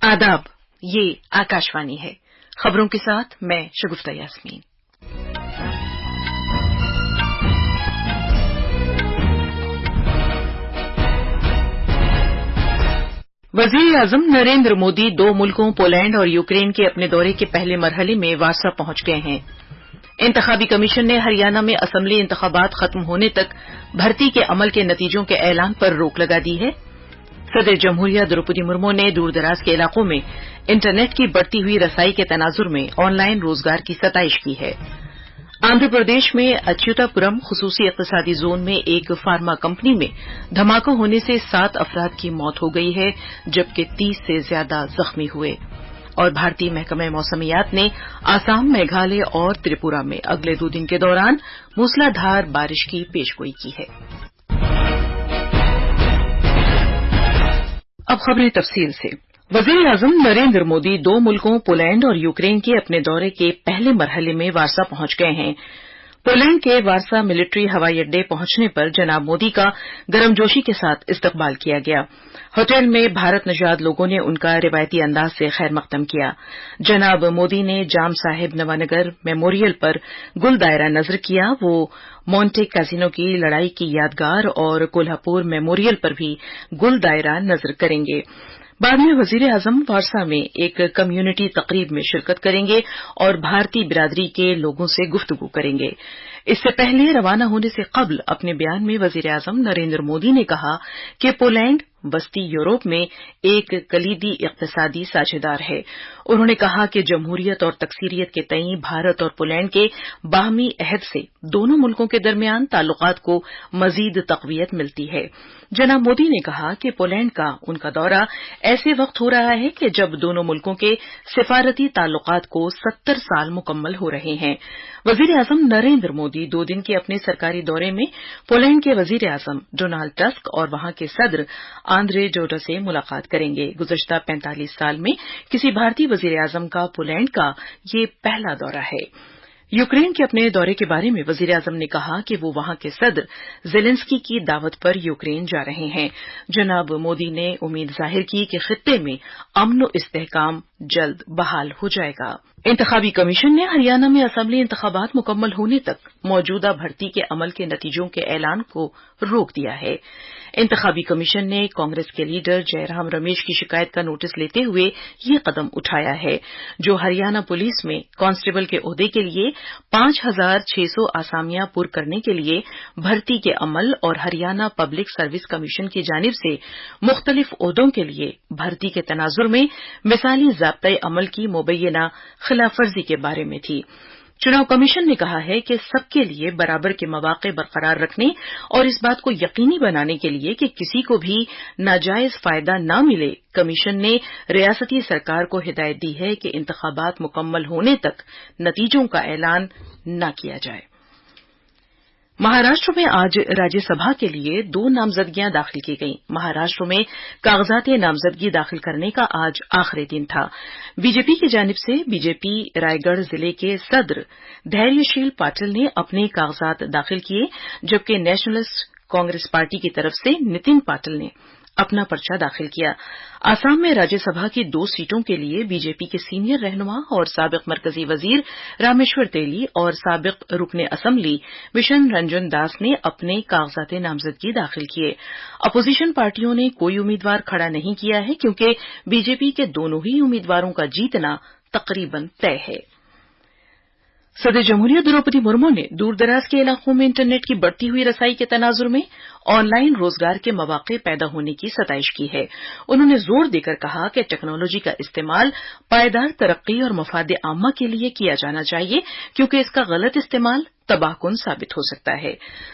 आदाब, ये आकाशवाणी है। खबरों के साथ मैं शगुफ्ता यास्मीन। वज़ीर-ए-आज़म नरेंद्र मोदी 2 मुल्कों पोलैंड और यूक्रेन के अपने दौरे के पहले मरहले में वारसा पहुंच गए हैं। इंतखाबी कमीशन ने हरियाणा में असेंबली इंतखाबात खत्म होने तक भर्ती के अमल के नतीजों के ऐलान पर रोक लगा दी है। सदर जमहूरिया द्रौपदी मुर्मू ने दूरदराज के इलाकों में इंटरनेट की बढ़ती हुई रसाई के तनाजुर में ऑनलाइन रोजगार की सताइश की है। आंध्र प्रदेश में अच्युतापुरम खुसूसी इक़्तिसादी जोन में एक फार्मा कंपनी में धमाका होने से 7 अफराद की मौत हो गई है, जबकि 30 से ज्यादा जख्मी हुए। और भारतीय महकमा मौसमियात ने आसाम, मेघालय और त्रिपुरा में अगले 2 दिन के दौरान मूसलाधार बारिश की पेशगोई की है। अब खबरें तफसील से। वज़ीर-ए-आज़म नरेंद्र मोदी 2 मुल्कों पोलैंड और यूक्रेन के अपने दौरे के पहले मरहले में वारसा पहुंच गए हैं। पोलैंड के वारसा मिलिट्री हवाई अड्डे पहुंचने पर जनाब मोदी का गर्मजोशी के साथ इस्तकबाल किया गया। होटल में भारत नजाद लोगों ने उनका रिवायती अंदाज से खैर मकदम किया। जनाब मोदी ने जाम साहिब नवानगर मेमोरियल पर गुल दायरा नजर किया। वो मोंटे कैसिनो की लड़ाई की यादगार और कोल्हापुर मेमोरियल पर भी गुल दायरा नजर करेंगे। बाद में वज़ीर-ए-आज़म वारसा में एक कम्युनिटी तकरीब में शिरकत करेंगे और भारतीय बिरादरी के लोगों से गुफ्तगू करेंगे। इससे पहले रवाना होने से कबल अपने बयान में वज़ीर-ए-आज़म नरेंद्र मोदी ने कहा कि पोलैंड वस्ती यूरोप में एक कलीदी इक़्तिसादी साझेदार है। उन्होंने कहा कि जमहूरियत और तकसीरियत के तई भारत और पोलैंड के बाहमी अहद से दोनों मुल्कों के दरमियान ताल्लुकात को मजीद तक़वियत मिलती है। जनाब मोदी ने कहा कि पोलैंड का उनका दौरा ऐसे वक्त हो रहा है कि जब दोनों मुल्कों के सिफारती ताल्लुकात को 70 साल मुकम्मल हो रहे हैं। वज़ीर-ए-आज़म नरेंद्र मोदी 2 दिन के अपने सरकारी दौरे में पोलैंड के वज़ीर-ए-आज़म डोनाल्ड टस्क और वहां के सदर आंद्रे डोडा से मुलाकात करेंगे। गुज़श्ता 45 साल में किसी भारतीय वज़ीर-ए-आज़म का पोलैंड का ये पहला दौरा है। यूक्रेन के अपने दौरे के बारे में वज़ीर-ए-आज़म ने कहा कि वो वहां के सदर ज़ेलेंस्की की दावत पर यूक्रेन जा रहे हैं। जनाब मोदी ने उम्मीद जाहिर की कि खित्ते में अमन और इस्तेहकाम जल्द बहाल हो जाएगा। इंतखाबी कमीशन ने हरियाणा में असेंबली इंतखाबात मुकम्मल होने तक मौजूदा भर्ती के अमल के नतीजों के ऐलान को रोक दिया है। इंतखाबी कमीशन ने कांग्रेस के लीडर जयराम रमेश की शिकायत का नोटिस लेते हुए ये कदम उठाया है, जो हरियाणा पुलिस में कांस्टेबल के ओहदे के लिए 5600 आसामियां पुर करने के लिए भर्ती के अमल और हरियाणा पब्लिक सर्विस कमीशन की जानिब से मुख्तलिफ ओहदों के लिए भर्ती के तनाजुर में मिसाली ज़ाब्ता अमल की मुबैना खिलाफवर्जी के बारे में थी। चुनाव कमीशन ने कहा है कि सबके लिए बराबर के मौके बरकरार रखने और इस बात को यकीनी बनाने के लिए कि किसी को भी नाजायज फायदा न मिले, कमीशन ने रियासती सरकार को हिदायत दी है कि इंतखाबात मुकम्मल होने तक नतीजों का ऐलान न किया जाए। महाराष्ट्र में आज राज्यसभा के लिए 2 नामजदगियां दाखिल की गईं। महाराष्ट्र में कागजात नामजदगी दाखिल करने का आज आखिरी दिन था। बीजेपी की जानिब से बीजेपी रायगढ़ जिले के सदर धैर्यशील पाटिल ने अपने कागजात दाखिल किए, जबकि नेशनलिस्ट कांग्रेस पार्टी की तरफ से नितिन पाटिल ने अपना पर्चा दाखिल किया। आसाम में राज्यसभा की 2 सीटों के लिए बीजेपी के सीनियर रहनुमा और साबिक मरकजी वजीर रामेश्वर तेली और साबिक रुकने असेंबली विशन रंजन दास ने अपने कागजात नामजदगी दाखिल किए। अपोजिशन पार्टियों ने कोई उम्मीदवार खड़ा नहीं किया है, क्योंकि बीजेपी के दोनों ही उम्मीदवारों का जीतना तकरीबन तय है। सदर जमहूरिया द्रौपदी मुर्मू ने दूरदराज के इलाकों में इंटरनेट की बढ़ती हुई रसाई के तनाजुर में ऑनलाइन रोजगार के मौके पैदा होने की सताइश की है। उन्होंने जोर देकर कहा कि टेक्नोलॉजी का इस्तेमाल पायदार तरक्की और मफाद आमा के लिए किया जाना चाहिए, क्योंकि इसका गलत इस्तेमाल तबाहकुन साबित हो सकता है।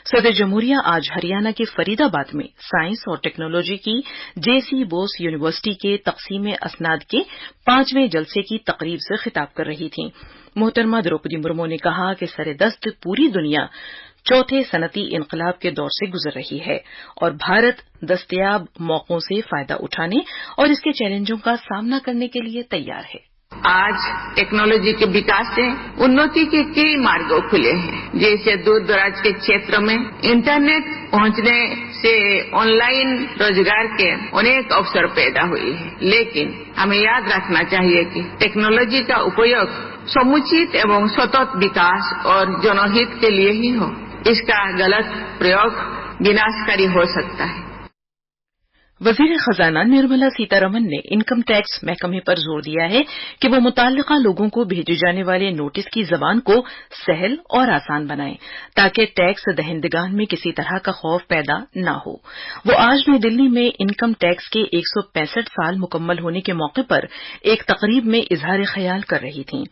सदर जमहूरिया आज हरियाणा के फरीदाबाद में साइंस और टेक्नोलॉजी की जेसी बोस यूनिवर्सिटी के तकसीम असनाद के 5वें जलसे की तकरीब से खिताब कर रही थीं। मोहतरमा द्रौपदी मुर्मू ने कहा कि सरेदस्त पूरी दुनिया चौथे सनती इनकलाब के दौर से गुजर रही है और भारत दस्तयाब मौकों से फायदा उठाने और इसके चैलेंजों का सामना करने के लिए तैयार है। आज टेक्नोलॉजी के विकास से उन्नति के कई मार्ग खुले हैं। जैसे दूर दराज के क्षेत्र में इंटरनेट पहुंचने इससे ऑनलाइन रोजगार के अनेक अवसर पैदा हुए हैं, लेकिन हमें याद रखना चाहिए कि टेक्नोलॉजी का उपयोग समुचित एवं सतत विकास और जनहित के लिए ही हो। इसका गलत प्रयोग विनाशकारी हो सकता है। वजीर खजाना निर्मला सीतारमण ने इनकम टैक्स महकमे पर जोर दिया है कि वो मुताल्लिका लोगों को भेजे जाने वाले नोटिस की जबान को सहल और आसान बनाए ताकि टैक्स दहिंदगान में किसी तरह का खौफ पैदा न हो। वो आज नई दिल्ली में इनकम टैक्स के 165 साल मुकम्मल होने के मौके पर एक तकरीब में इजहार ख्याल कर रही थीं।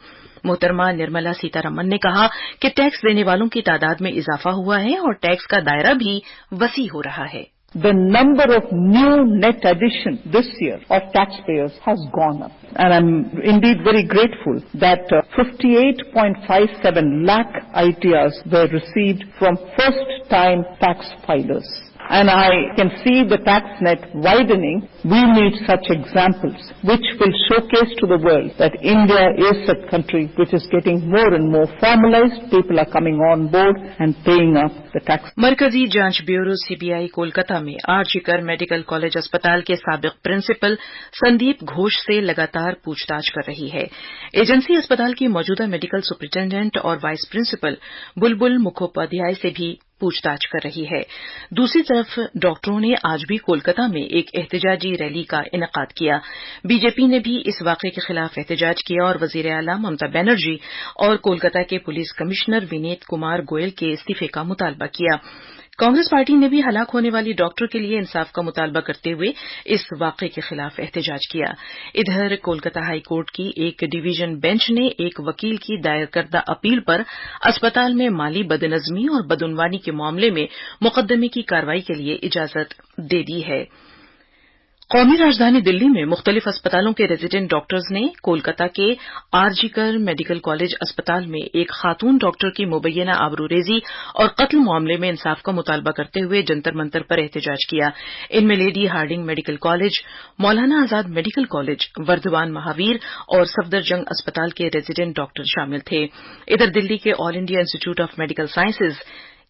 मोहतरमा निर्मला सीतारमण ने कहा कि टैक्स देने वालों की तादाद में इजाफा हुआ है और टैक्स का दायरा भी वसी हो रहा है। The number of new net addition this year of taxpayers has gone up. And I'm indeed very grateful that 58.57 lakh ITRs were received from first-time tax filers. And I can see the tax net widening. We need such examples which will showcase to the world that India is a country which is getting more and more formalized. People are coming on board and paying up the tax. मरकजी जांच bureau CBI Kolkata में RG Kar medical college अस्पताल के साबिक principal Sandeep Ghosh से लगातार पूछताछ कर रही है। एजेंसी अस्पताल की मौजूदा मेडिकल सुपरिटेंडेंट और वाइस प्रिंसिपल बुलबुल मुखोपाध्याय से भी पूछताछ कर रही है। दूसरी तरफ डॉक्टरों ने आज भी कोलकाता में एक एहतजाजी रैली का इनेकाद किया। बीजेपी ने भी इस वाकये के खिलाफ एहतजाज किया और वजीर आला ममता बनर्जी और कोलकाता के पुलिस कमिश्नर विनीत कुमार गोयल के इस्तीफे का मुतालबा किया। कांग्रेस पार्टी ने भी हलाक होने वाली डॉक्टर के लिए इंसाफ का मुतालबा करते हुए इस वाकये के खिलाफ एहतजाज किया। इधर कोलकाता हाई कोर्ट की एक डिवीजन बेंच ने एक वकील की दायर करदा अपील पर अस्पताल में माली बदनज़मी और बदउनवानी के मामले में मुकदमे की कार्रवाई के लिए इजाजत दे दी है। कौमी राजधानी दिल्ली में मुख्तलिफ अस्पतालों के रेजिडेंट डॉक्टर्स ने कोलकाता के आरजीकर मेडिकल कॉलेज अस्पताल में एक खातून डॉक्टर की मुबैना आबरूरेजी और कत्ल मामले में इंसाफ का मुतालबा करते हुए जंतर मंतर पर एहतजाज किया। इनमें lady Hardinge medical college, Maulana Azad medical college, Varthaman Mahavir और सफदरजंग अस्पताल के रेजिडेंट डॉक्टर शामिल थे। इधर दिल्ली के all India institute of medical sciences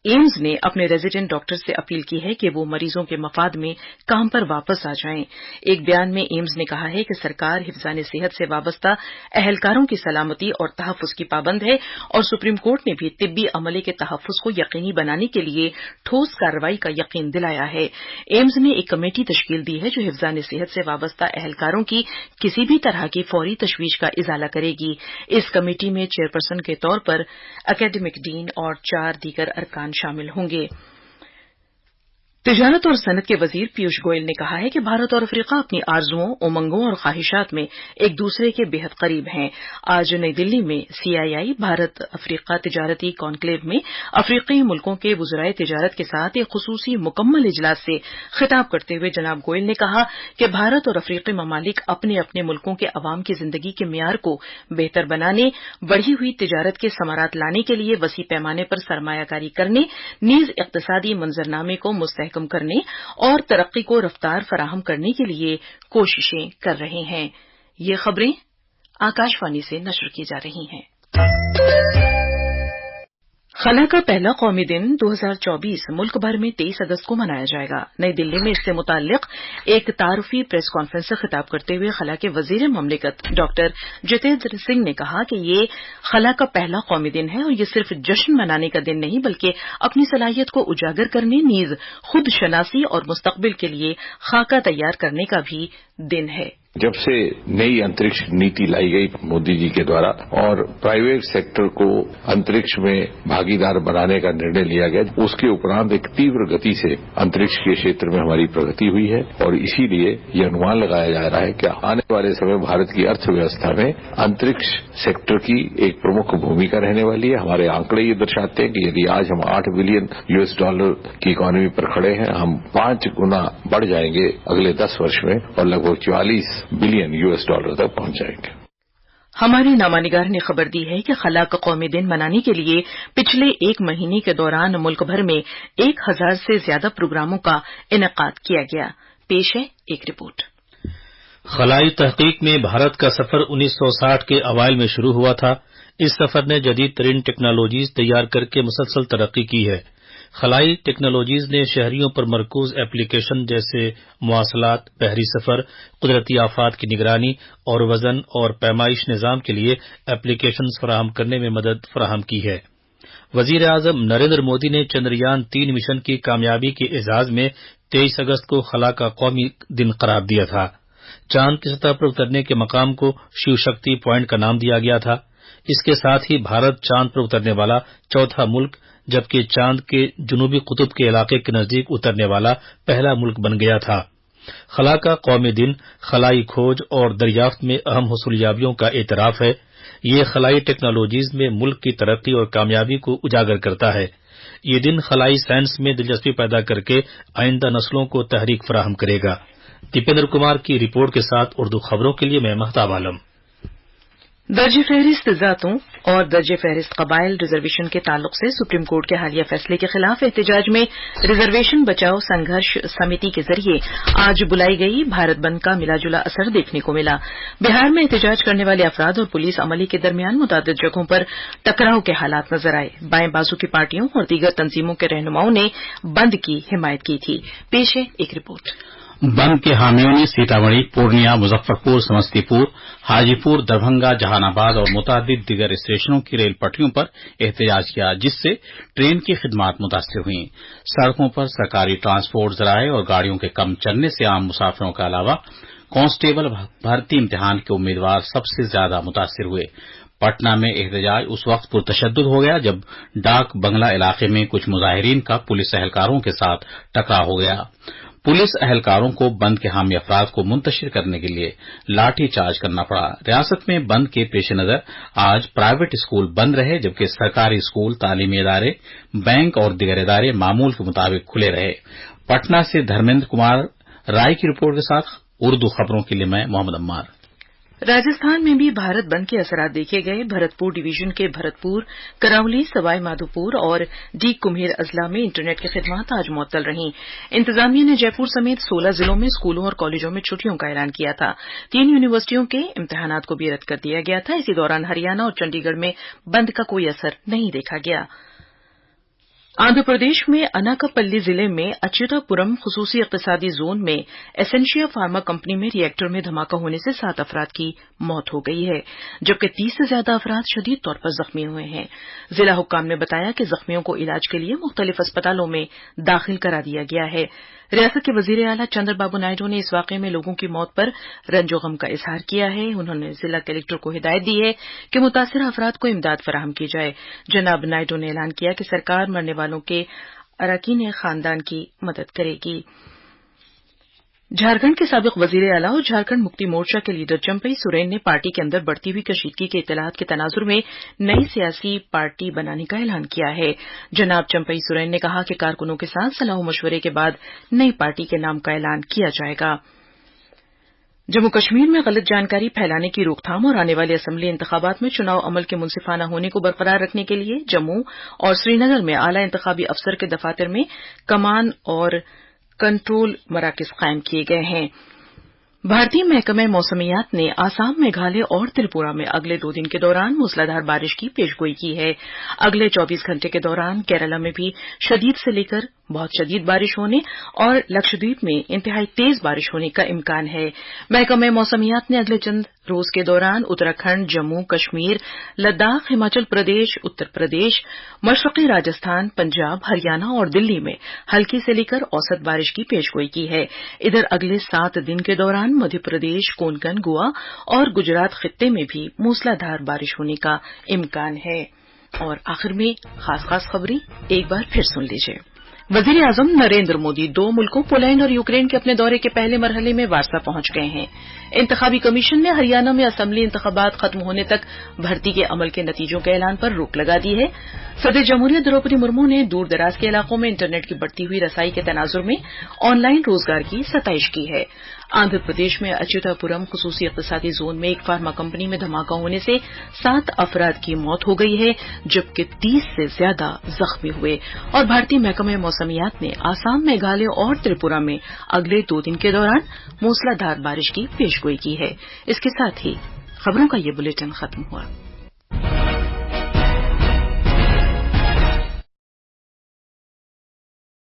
AIIMS ने अपने रेजिडेंट डॉक्टर से अपील की है कि वो मरीजों के मफाद में काम पर वापस आ जाएं। एक बयान में एम्स ने कहा है कि सरकार हिफ्जान सेहत से वाबस्ता अहलकारों की सलामती और तहफ्फुज की पाबंद है और सुप्रीम कोर्ट ने भी तिब्बी अमले के तहफ्फुज को यकीनी बनाने के लिए ठोस कार्रवाई का यकीन दिलाया है। एम्स ने एक कमेटी तश्कील दी है जो हिफ्जान सेहत से वाबस्ता अहलकारों की किसी भी तरह की फौरी तशवीश का इजाला करेगी। इस कमेटी में चेयरपर्सन के तौर पर एकेडमिक डीन और 4 दीगर अरकान शामिल होंगे। तिजारत और सनत के वजीर पीयूष गोयल ने कहा है कि भारत और अफ्रीका अपनी आरजुओं, उमंगों और ख्वाहिशात में एक दूसरे के बेहद करीब हैं। आज नई दिल्ली में सीआईआई भारत अफ्रीका तिजारती कॉन्क्लेव में अफ्रीकी मुल्कों के वुज़राए तिजारत के साथ एक खुसूसी मुकम्मल इजलास से खिताब करते हुए जनाब गोयल ने कहा कि भारत और अफ्रीकी ममालिक अपने अपने मुल्कों के अवाम की जिंदगी के मियार को बेहतर बनाने, बढ़ी हुई तिजारत के समारात लाने के लिए वसी पैमाने पर सरमायाकारी करने, नीज इक्तिसादी मंजरनामे को मुस्तहकम करने और तरक्की को रफ्तार फराहम करने के लिए कोशिशें कर रहे हैं। ये खबरें आकाशवाणी से नशर की जा रही हैं। खला का पहला कौमी दिन 2024 मुल्क भर में 23 अगस्त को मनाया जाएगा। नई दिल्ली में इससे मुताल्लिक एक तारुफी प्रेस कॉन्फ्रेंस से खिताब करते हुए खला के वजीर ममलिकत डॉक्टर जितेंद्र सिंह ने कहा कि ये खला का पहला कौमी दिन है और ये सिर्फ जश्न मनाने का दिन नहीं बल्कि अपनी सलाहियत को उजागर करने, नीज खुद शनासी और मुस्तकबिल के लिए खाका तैयार करने का भी दिन है। जब से नई अंतरिक्ष नीति लाई गई मोदी जी के द्वारा और प्राइवेट सेक्टर को अंतरिक्ष में भागीदार बनाने का निर्णय लिया गया, उसके उपरांत एक तीव्र गति से अंतरिक्ष के क्षेत्र में हमारी प्रगति हुई है और इसीलिए ये अनुमान लगाया जा रहा है कि आने वाले समय भारत की अर्थव्यवस्था में अंतरिक्ष सेक्टर की एक प्रमुख भूमिका रहने वाली है। हमारे आंकड़े ये दर्शाते हैं कि यदि आज हम $8 बिलियन की इकोनॉमी पर खड़े हैं, हम 5 गुना बढ़ जाएंगे अगले 10 वर्ष में और लगभग $44 बिलियन तक पहुंच जाएंगे। हमारे नामानिगार ने खबर दी है कि खला का कौमी दिन मनाने के लिए पिछले 1 महीने के दौरान मुल्क भर में 1000 से ज्यादा प्रोग्रामों का इनेकाद किया गया। पेश है एक रिपोर्ट। खलाई तहकीक में भारत का सफर 1960 के अवाइल में शुरू हुआ था। इस सफर ने जदीद तरीन टेक्नोलॉजीज तैयार करके मुसलसल तरक्की की है। خلائی ٹیکنالوجیز نے شہریوں پر مرکوز ایپلیکیشن جیسے مواصلات، بحری سفر، قدرتی آفات کی نگرانی اور وزن اور پیمائش نظام کے لیے ایپلیکیشنز فراہم کرنے میں مدد فراہم کی ہے۔ وزیر اعظم نریندر مودی نے چندریان 3 مشن کی کامیابی کے اعزاز میں 23 اگست کو خلا کا قومی دن قرار دیا تھا۔ چاند کی سطح پر اترنے کے مقام کو شیو شکتی پوائنٹ کا نام دیا گیا تھا۔ اس کے ساتھ ہی بھارت چاند پر اترنے والا چوتھا ملک، جبکہ چاند کے جنوبی قطب کے علاقے کے نزدیک اترنے والا پہلا ملک بن گیا تھا۔ خلا کا قومی دن خلائی کھوج اور دریافت میں اہم حصولیابیوں کا اعتراف ہے۔ یہ خلائی ٹیکنالوجیز میں ملک کی ترقی اور کامیابی کو اجاگر کرتا ہے۔ یہ دن خلائی سائنس میں دلچسپی پیدا کر کے آئندہ نسلوں کو تحریک فراہم کرے گا۔ دیپیندر کمار کی رپورٹ کے ساتھ اردو خبروں کے لیے میں مہتاب عالم۔ درج فہرست ذاتوں اور درج فہرست قبائل ریزرویشن کے تعلق سے سپریم کورٹ کے حالیہ فیصلے کے خلاف احتجاج میں ریزرویشن بچاؤ سنگھرش سمیتی کے ذریعے آج بلائی گئی بھارت بند کا ملا جلا اثر دیکھنے کو ملا۔ بہار میں احتجاج کرنے والے افراد اور پولیس عملے کے درمیان متعدد جگہوں پر ٹکراؤ کے حالات نظر آئے۔ بائیں بازو کی پارٹیوں اور دیگر تنظیموں کے رہنماؤں نے بند کی حمایت کی تھی۔ پیش ہے ایک رپورٹ۔ بند کے حامیوں نے سیتامڑھی، پورنیہ، مظفر پور، سمستی پور، حاجی پور، دربھنگا، جہان آباد اور متعدد دیگر اسٹیشنوں کی ریل پٹریوں پر احتجاج کیا، جس سے ٹرین کی خدمات متاثر ہوئیں۔ سڑکوں پر سرکاری ٹرانسپورٹ ذرائع اور گاڑیوں کے کم چلنے سے عام مسافروں کے علاوہ کانسٹیبل بھرتی امتحان کے امیدوار سب سے زیادہ متاثر ہوئے۔ پٹنہ میں احتجاج اس وقت پرتشدد ہو گیا جب ڈاک بنگلہ علاقے میں کچھ مظاہرین کا پولیس اہلکاروں کے ساتھ ٹکراؤ ہو گیا۔ پولیس اہلکاروں کو بند کے حامی افراد کو منتشر کرنے کے لیے لاٹھی چارج کرنا پڑا۔ ریاست میں بند کے پیش نظر آج پرائیویٹ اسکول بند رہے، جبکہ سرکاری اسکول، تعلیمی ادارے، بینک اور دیگر ادارے معمول کے مطابق کھلے رہے۔ پٹنہ سے دھرمیندر کمار رائے کی رپورٹ کے ساتھ اردو خبروں کے لیے میں محمد عمار۔ راجستھان میں بھی بھارت بند کے اثرات دیکھے گئے۔ بھرتپور ڈویژن کے بھرتپور، کراولی، سوائی مادھوپور اور ڈی کمہیر اضلاع میں انٹرنیٹ کی خدمات آج معطل رہیں۔ انتظامیہ نے جے پور سمیت 16 ضلعوں میں اسکولوں اور کالجوں میں چھٹیوں کا اعلان کیا تھا۔ 3 یونیورسٹیوں کے امتحانات کو بھی رد کر دیا گیا تھا۔ اسی دوران ہریانہ اور چنڈی گڑھ میں بند کا کوئی اثر نہیں دیکھا گیا۔ آندھرا پردیش میں اناکاپلی ضلع میں اچیوتا پورم خصوصی اقتصادی زون میں ایسنشیا فارما کمپنی میں ری ایکٹر میں دھماکہ ہونے سے 7 افراد کی موت ہو گئی ہے، جبکہ 30 سے زیادہ افراد شدید طور پر زخمی ہوئے ہیں۔ ضلع حکام نے بتایا کہ زخمیوں کو علاج کے لیے مختلف اسپتالوں میں داخل کرا دیا گیا ہے۔ ریاست کے وزیر اعلیٰ چندر بابو نائیڈو نے اس واقعے میں لوگوں کی موت پر رنج و غم کا اظہار کیا ہے۔ انہوں نے ضلع کلکٹر کو ہدایت دی ہے کہ متاثرہ افراد کو امداد فراہم کی جائے۔ جناب نائیڈو نے اعلان کیا کہ سرکار مرنے والوں کے اراکین خاندان کی مدد کرے گی۔ جھارکھنڈ کے سابق وزیر اعلیٰ اور جھارکھنڈ مکتی مورچہ کے لیڈر چمپئی سورین نے پارٹی کے اندر بڑھتی ہوئی کشیدگی کے اطلاعات کے تناظر میں نئی سیاسی پارٹی بنانے کا اعلان کیا ہے۔ جناب چمپئی سورین نے کہا کہ کارکنوں کے ساتھ صلاح و مشورے کے بعد نئی پارٹی کے نام کا اعلان کیا جائے گا۔ جموں کشمیر میں غلط جانکاری پھیلانے کی روک تھام اور آنے والے اسمبلی انتخابات میں چناؤ عمل کے منصفانہ ہونے کو برقرار رکھنے کے لیے جموں اور سری نگر میں اعلی انتخابی افسر کے دفاتر میں کمان اور کنٹرول مراکز قائم کیے گئے ہیں۔ بھارتی محکمہ موسمیات نے آسام، میگھالیہ اور تریپورہ میں اگلے 2 دن کے دوران موسلادھار بارش کی پیشگوئی کی ہے۔ اگلے 24 گھنٹے کے دوران کیرالہ میں بھی شدید سے لے کر بہت شدید بارش ہونے اور لکشدیپ میں انتہائی تیز بارش ہونے کا امکان ہے۔ محکمہ موسمیات نے اگلے چند روز کے دوران اتراکھنڈ، جموں کشمیر، لداخ، ہماچل پردیش، اتر پردیش، مشرقی راجستھان، پنجاب، ہریانہ اور دلی میں ہلکی سے لے کر اوسط بارش کی پیشگوئی کی ہے۔ ادھر اگلے 7 دن کے دوران مدھیہ پردیش، کونکن، گوا اور گجرات خطے میں بھی موسلادھار بارش ہونے کا امکان ہے۔ اور آخر میں خاص خبریں ایک بار پھر سن لیجیے۔ وزیر اعظم نریندر مودی 2 ملکوں پولینڈ اور یوکرین کے اپنے دورے کے پہلے مرحلے میں وارسا پہنچ گئے ہیں۔ انتخابی کمیشن نے ہریانہ میں اسمبلی انتخابات ختم ہونے تک بھرتی کے عمل کے نتیجوں کے اعلان پر روک لگا دی ہے۔ صدر جمہوریہ دروپدی مرمو نے دور دراز کے علاقوں میں انٹرنیٹ کی بڑھتی ہوئی رسائی کے تناظر میں آن لائن روزگار کی ستائش کی ہے۔ آندھرا پردیش میں اچیوتا پورم خصوصی اقتصادی زون میں ایک فارما کمپنی میں دھماکہ ہونے سے 7 افراد کی موت ہو گئی ہے، جبکہ 30 سے زیادہ زخمی ہوئے۔ اور بھارتی محکمہ موسمیات نے آسام، میگھالیہ اور تریپورہ میں اگلے 2 دن کے دوران موسلادھار بارش کی پیشگوئی کی ہے۔ اس کے ساتھ ہی خبروں کا یہ بلیٹن ختم ہوا۔